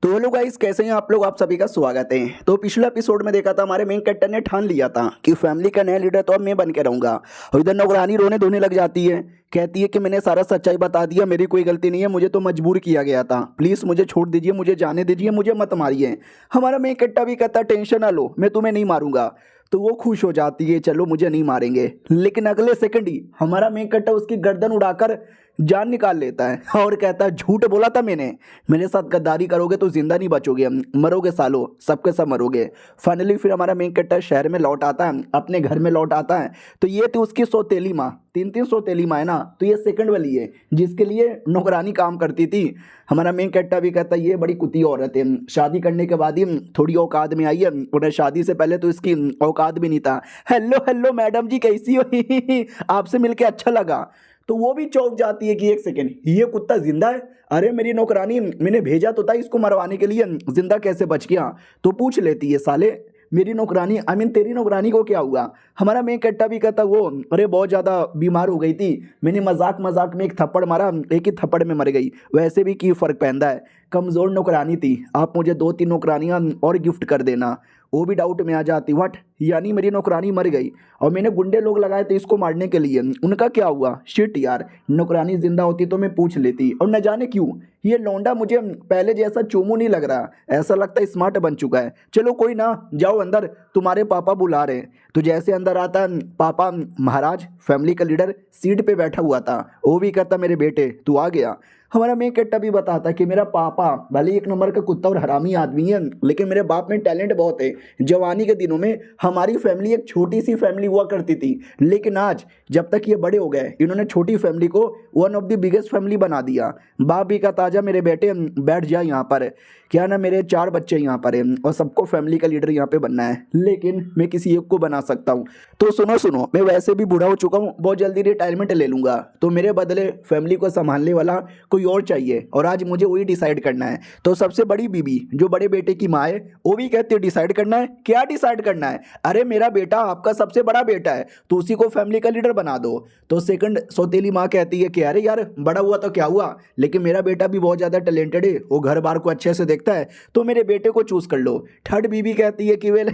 तो hello guys, कैसे हैं आप लोग। आप सभी का स्वागत है। तो पिछले एपिसोड में देखा था हमारे मेन कैरेक्टर ने ठान लिया था कि फैमिली का नया लीडर तो अब मैं बन के रहूंगा। और इधर नौकरानी रोने धोने लग जाती है, कहती है कि मैंने सारा सच्चाई बता दिया, मेरी कोई गलती नहीं है, मुझे तो मजबूर किया गया था, प्लीज़ मुझे छोड़ दीजिए, मुझे जाने दीजिए, मुझे मत मारिए। हमारा मेन कैरेक्टर भी कहता टेंशन ना लो, मैं तुम्हें नहीं मारूंगा। तो वो खुश हो जाती है, चलो मुझे नहीं मारेंगे। लेकिन अगले सेकंड ही हमारा मेन कैरेक्टर उसकी गर्दन उड़ाकर जान निकाल लेता है और कहता है झूठ बोला था मैंने, मेरे साथ गद्दारी करोगे तो जिंदा नहीं बचोगे, मरोगे सालो, सबके सब मरोगे। फाइनली फिर हमारा मेन कैरेक्टर शहर में लौट आता है, अपने घर में लौट आता है। तो ये थी उसकी सौतेली माँ, तीन सौतेली माँ है ना। तो ये सेकंड वाली है जिसके लिए नौकरानी काम करती थी। हमारा मेन कैरेक्टर भी कहता है ये बड़ी कुती औरत है, शादी करने के बाद ही थोड़ी औकात में आई है, और शादी से पहले तो इसकी औकात भी नहीं था। हेलो हेलो मैडम जी, कैसी हो आपसे मिलके अच्छा लगा। तो वो भी चौंक जाती है कि एक सेकेंड, ये कुत्ता जिंदा है। अरे मेरी नौकरानी, मैंने भेजा तो था इसको मरवाने के लिए, जिंदा कैसे बच गया। तो पूछ लेती है साले मेरी नौकरानी तेरी नौकरानी को क्या हुआ। हमारा मेन कैरेक्टर भी कहता वो अरे बहुत ज़्यादा बीमार हो गई थी, मैंने मजाक मजाक में एक थप्पड़ मारा, एक ही थप्पड़ में मर गई, वैसे भी की फ़र्क पैंदा है, कमज़ोर नौकरानी थी, आप मुझे 2-3 नौकरानियाँ और गिफ्ट कर देना। वो भी डाउट में आ जाती, व्हाट, यानी मेरी नौकरानी मर गई और मैंने गुंडे लोग लगाए थे इसको मारने के लिए, उनका क्या हुआ। शिट यार, नौकरानी जिंदा होती तो मैं पूछ लेती। और न जाने क्यों ये लौंडा मुझे पहले जैसा चोमू नहीं लग रहा, ऐसा लगता है स्मार्ट बन चुका है। चलो कोई ना, जाओ अंदर, तुम्हारे पापा बुला रहे हैं। तो जैसे अंदर आता पापा महाराज फैमिली का लीडर सीट पे बैठा हुआ था, वो भी कहता मेरे बेटे तू आ गया। हमारा मेन कैरेक्टर भी बताता कि मेरा पापा भले एक नंबर का कुत्ता और हरामी आदमी है, लेकिन मेरे बाप में टैलेंट बहुत है। जवानी के दिनों में हमारी फैमिली एक छोटी सी फैमिली हुआ करती थी, लेकिन आज जब तक ये बड़े हो गए इन्होंने छोटी फैमिली को one of the biggest family बना दिया। बाप भी का ताजा मेरे बेटे बैठ जा यहाँ पर, क्या ना मेरे 4 बच्चे यहाँ पर हैं और सबको फैमिली का लीडर यहाँ पे बनना है, लेकिन मैं किसी एक को बना सकता हूँ। तो सुनो सुनो, मैं वैसे भी बूढ़ा हो चुका हूँ, बहुत जल्दी रिटायरमेंट ले लूँगा, तो मेरे बदले फैमिली को संभालने वाला कोई और चाहिए, और आज मुझे वही डिसाइड करना है। तो सबसे बड़ी बीबी जो बड़े बेटे की माँ है वो भी कहती है डिसाइड करना है। क्या डिसाइड करना है, अरे मेरा बेटा आपका सबसे बड़ा बेटा है तो उसी को फैमिली का लीडर बना दो। तो सेकंड सौतेली माँ कहती है कि अरे यार बड़ा हुआ तो क्या हुआ, लेकिन मेरा बेटा भी बहुत ज़्यादा टैलेंटेड है, वो घर बार को अच्छे से देखता है, तो मेरे बेटे को चूज कर लो। थर्ड बीबी कहती है कि वेल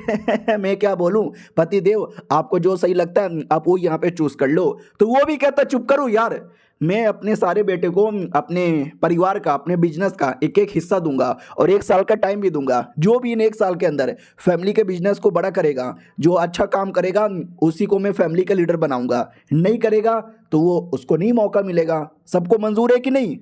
मैं क्या बोलूं, पति देव आपको जो सही लगता है आप वो यहाँ पे चूज कर लो। तो वो भी कहता चुप करो यार, मैं अपने सारे बेटे को अपने परिवार का, अपने बिजनेस का एक एक हिस्सा दूंगा और 1 साल का टाइम भी दूंगा। जो भी इन 1 साल के अंदर फैमिली के बिजनेस को बड़ा करेगा, जो अच्छा काम करेगा उसी को मैं फैमिली का लीडर बनाऊंगा, नहीं करेगा तो वो उसको नहीं मौका मिलेगा। सबको मंजूर है कि नहीं।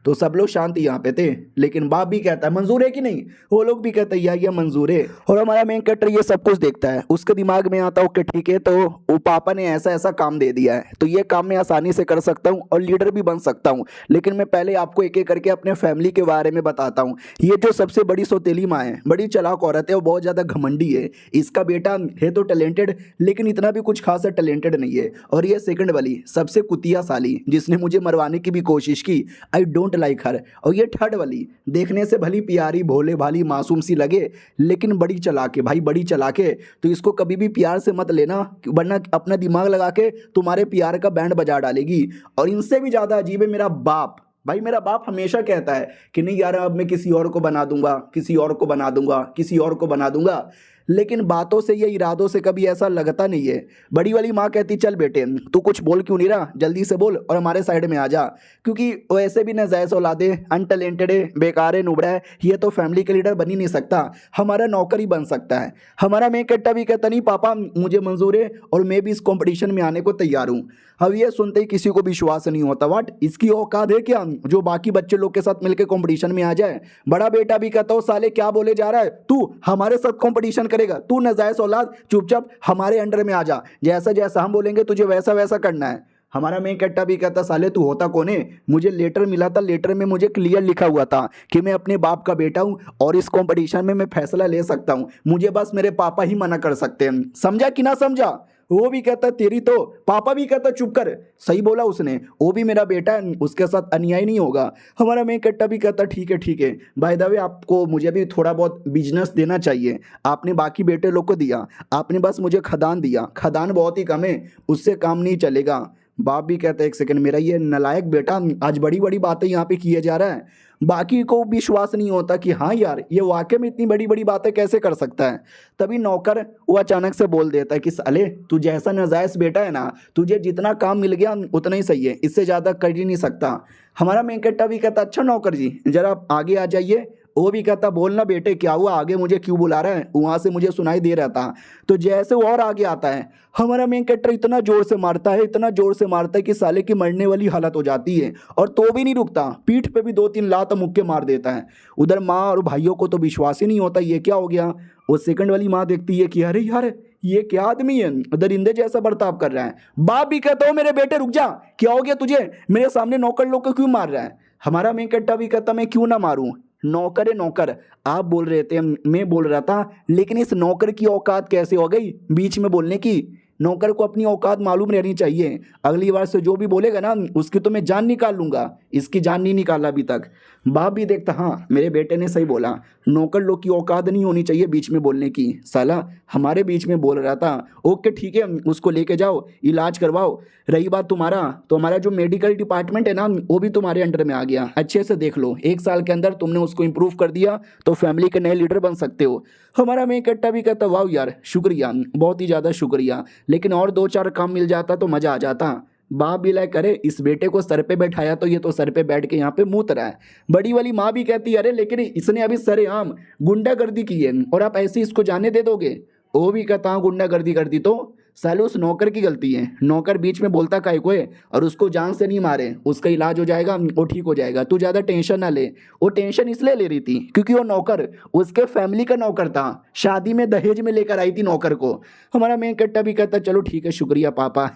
तो सब लोग शांति यहाँ पे थे, लेकिन बाप भी कहता है मंजूर है कि नहीं, वो लोग भी कहते हैं ये मंजूर है। और हमारा मेन कैरेक्टर ये सब कुछ देखता है, उसके दिमाग में आता है कि ठीक है, तो वो पापा ने ऐसा ऐसा काम दे दिया है तो ये काम मैं आसानी से कर सकता हूँ और लीडर भी बन सकता हूँ, लेकिन मैं पहले आपको एक एक करके अपने फैमिली के बारे में बताता हूँ। ये जो सबसे बड़ी सौतेली माँ है, बड़ी चालाक औरत है, वो बहुत ज़्यादा घमंडी है। इसका बेटा है तो टैलेंटेड, लेकिन इतना भी कुछ खासा टैलेंटेड नहीं है। और ये सेकंड वाली सबसे कुतिया साली जिसने मुझे मरवाने की भी कोशिश की, आई डोंट लाइक हर। और ये थर्ड वाली देखने से भली प्यारी भोले भाली मासूम सी लगे, लेकिन बड़ी चालाक है भाई, बड़ी चालाक है। तो इसको कभी भी प्यार से मत लेना, वरना अपना दिमाग लगा के तुम्हारे प्यार का बैंड बजा डालेगी। और इनसे भी ज़्यादा अजीब है मेरा बाप। भाई मेरा बाप हमेशा कहता है कि नहीं यार अब मैं किसी और को बना दूंगा, किसी और को बना दूंगा, किसी और को बना दूंगा, लेकिन बातों से या इरादों से कभी ऐसा लगता नहीं है। बड़ी वाली माँ कहती चल बेटे तू कुछ बोल क्यों नहीं रहा, जल्दी से बोल और हमारे साइड में आ जा, क्योंकि वैसे भी नाजायज़ औलादे, अनटैलेंटेड है, बेकार है, नुबड़ा है, ये तो फैमिली का लीडर बन ही नहीं सकता, हमारा नौकर ही बन सकता है। हमारा मेन कैरेक्टर भी कहता नहीं पापा मुझे मंजूर है और मैं भी इस कॉम्पिटिशन में आने को तैयार हूँ। अब ये सुनते ही किसी को विश्वास नहीं होता, वाट इसकी औकात है क्या जो बाकी बच्चे लोग के साथ मिलकर कंपटीशन में आ जाए। बड़ा बेटा भी कहता हो साले क्या बोले जा रहा है, तू हमारे साथ कंपटीशन करेगा, तू नाजायज औलाद, चुपचाप हमारे अंडर में आ जा, जैसा जैसा हम बोलेंगे तुझे वैसा वैसा करना है। हमारा मेन कैरेक्टर भी कहता साले तू होता कौन है, मुझे लेटर मिला था, लेटर में मुझे क्लियर लिखा हुआ था कि मैं अपने बाप का बेटा हूँ और इस कंपटीशन में मैं फैसला ले सकता हूँ, मुझे बस मेरे पापा ही मना कर सकते हैं, समझा कि ना समझा। वो भी कहता तेरी तो, पापा भी कहता चुप कर, सही बोला उसने, वो भी मेरा बेटा है, उसके साथ अन्याय नहीं होगा। हमारा मेन कैरेक्टर भी कहता ठीक है, बाय द वे आपको मुझे भी थोड़ा बहुत बिजनेस देना चाहिए, आपने बाकी बेटे लोग को दिया, आपने बस मुझे खदान दिया, खदान बहुत ही कम है, उससे काम नहीं चलेगा। बाप भी कहता है एक सेकंड, मेरा ये नालायक बेटा आज बड़ी बड़ी बातें यहाँ पे किए जा रहा है। बाकी को विश्वास नहीं होता कि हाँ यार ये वाकई में इतनी बड़ी बड़ी बातें कैसे कर सकता है। तभी नौकर वो अचानक से बोल देता है कि साले तू जैसा नाजायज बेटा है ना, तुझे जितना काम मिल गया उतना ही सही है, इससे ज़्यादा कर ही नहीं सकता। हमारा मेंकट्टा भी कहता अच्छा नौकर जी जरा आप आगे आ जाइए। वो भी कहता बोलना बेटे क्या हुआ, आगे मुझे क्यों बुला रहा है, वहाँ से मुझे सुनाई दे रहा था। तो जैसे वो और आगे आता है हमारा मेन कैरेक्टर इतना जोर से मारता है, इतना जोर से मारता है कि साले की मरने वाली हालत हो जाती है। और तो भी नहीं रुकता, पीठ पे भी 2-3 लात मुक्के मार देता है। उधर माँ और भाइयों को तो विश्वास ही नहीं होता ये क्या हो गया। वो सेकंड वाली माँ देखती है कि अरे यार ये क्या आदमी है, दरिंदे जैसा बर्ताव कर रहा है। बाप भी कहता हो मेरे बेटे रुक जा, क्या हो गया तुझे, मेरे सामने नौकर लोग को क्यों मार रहा है। हमारा मेन कैरेक्टर भी कहता मैं क्यों ना मारूं, नौकर है नौकर, आप बोल रहे थे मैं बोल रहा था, लेकिन इस नौकर की औकात कैसे हो गई बीच में बोलने की। नौकर को अपनी औकात मालूम रहनी चाहिए, अगली बार से जो भी बोलेगा ना उसकी तो मैं जान निकाल लूंगा, इसकी जान नहीं निकाला अभी तक। बाप भी देखता हाँ मेरे बेटे ने सही बोला, नौकर लोग की औकात नहीं होनी चाहिए बीच में बोलने की। साला हमारे बीच में बोल रहा था, ओके ठीक है उसको लेके जाओ इलाज करवाओ। रही बात तुम्हारा, तो हमारा जो मेडिकल डिपार्टमेंट है ना वो भी तुम्हारे अंडर में आ गया, अच्छे से देख लो 1 साल के अंदर तुमने उसको इम्प्रूव कर दिया तो फैमिली के नए लीडर बन सकते हो। हमारा मैं इकट्ठा भी कहता वाह यार शुक्रिया, बहुत ही ज़्यादा शुक्रिया, लेकिन और 2-4 काम मिल जाता तो मज़ा आ जाता। बाप भी लाइक करे इस बेटे को सर पे बैठाया तो ये तो सर पे बैठ के यहाँ पे मूत रहा है। बड़ी वाली माँ भी कहती है अरे लेकिन इसने अभी सरेआम गुंडागर्दी की है और आप ऐसे इसको जाने दे दोगे। वो भी कहता हूँ गुंडागर्दी कर दी तो साले उस नौकर की गलती है, नौकर बीच में बोलता काय को है, और उसको जान से नहीं मारे, उसका इलाज हो जाएगा वो ठीक हो जाएगा, तू ज़्यादा टेंशन ना ले। वो टेंशन इसलिए ले रही थी क्योंकि वो नौकर उसके फैमिली का नौकर था, शादी में दहेज में लेकर आई थी नौकर को। हमारा मेन कट्टा भी कहता चलो ठीक है शुक्रिया पापा।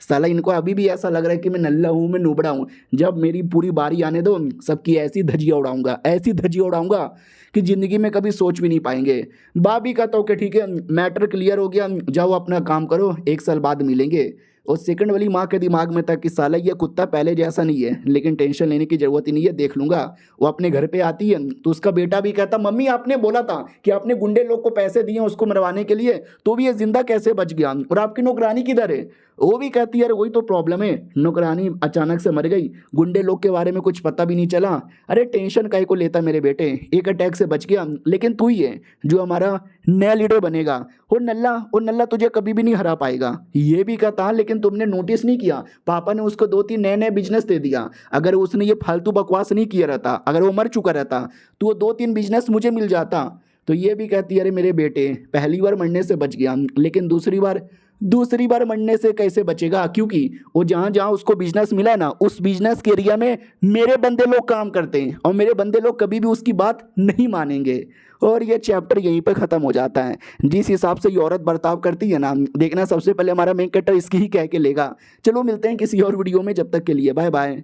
साला इनको अभी भी ऐसा लग रहा है कि मैं नल्ला हूँ मैं नुबड़ा हूँ, जब मेरी पूरी बारी आने दो सबकी ऐसी धजिया उड़ाऊंगा, ऐसी धजिया उड़ाऊंगा कि ज़िंदगी में कभी सोच भी नहीं पाएंगे। बाप भी कहता ओके ठीक है मैटर क्लियर हो गया, जाओ अपना काम करो 1 साल बाद मिलेंगे। और सेकंड वाली माँ के दिमाग में था कि साला ये कुत्ता पहले जैसा नहीं है, लेकिन टेंशन लेने की ज़रूरत ही नहीं है, देख लूँगा। वो अपने घर पे आती है तो उसका बेटा भी कहता मम्मी आपने बोला था कि आपने गुंडे लोग को पैसे दिए उसको मरवाने के लिए, तो भी ये जिंदा कैसे बच गया, और आपकी नौकरानी किधर है। वो भी कहती है अरे वही तो प्रॉब्लम है, नौकरानी अचानक से मर गई, गुंडे लोग के बारे में कुछ पता भी नहीं चला। अरे टेंशन काहे को लेता मेरे बेटे, एक अटैक से बच गया, लेकिन तू ही है जो हमारा नया लीडर बनेगा। वो नल्ला तुझे कभी भी नहीं हरा पाएगा। ये भी कहता लेकिन तुमने नोटिस नहीं किया पापा ने उसको 2-3 नए बिजनेस दे दिया, अगर उसने ये फालतू बकवास नहीं किया रहता, अगर वो मर चुका रहता तो वो 2-3 बिजनेस मुझे मिल जाता। तो ये भी कहती है अरे मेरे बेटे पहली बार मरने से बच गया, लेकिन दूसरी बार मरने से कैसे बचेगा, क्योंकि वो जहाँ जहाँ उसको बिजनेस मिला है ना उस बिजनेस के एरिया में मेरे बंदे लोग काम करते हैं और मेरे बंदे लोग कभी भी उसकी बात नहीं मानेंगे। और ये चैप्टर यहीं पे ख़त्म हो जाता है। जिस हिसाब से ये औरत बर्ताव करती है ना, देखना सबसे पहले हमारा मेन कैरेक्टर इसकी ही कह के लेगा। चलो मिलते हैं किसी और वीडियो में, जब तक के लिए बाय बाय।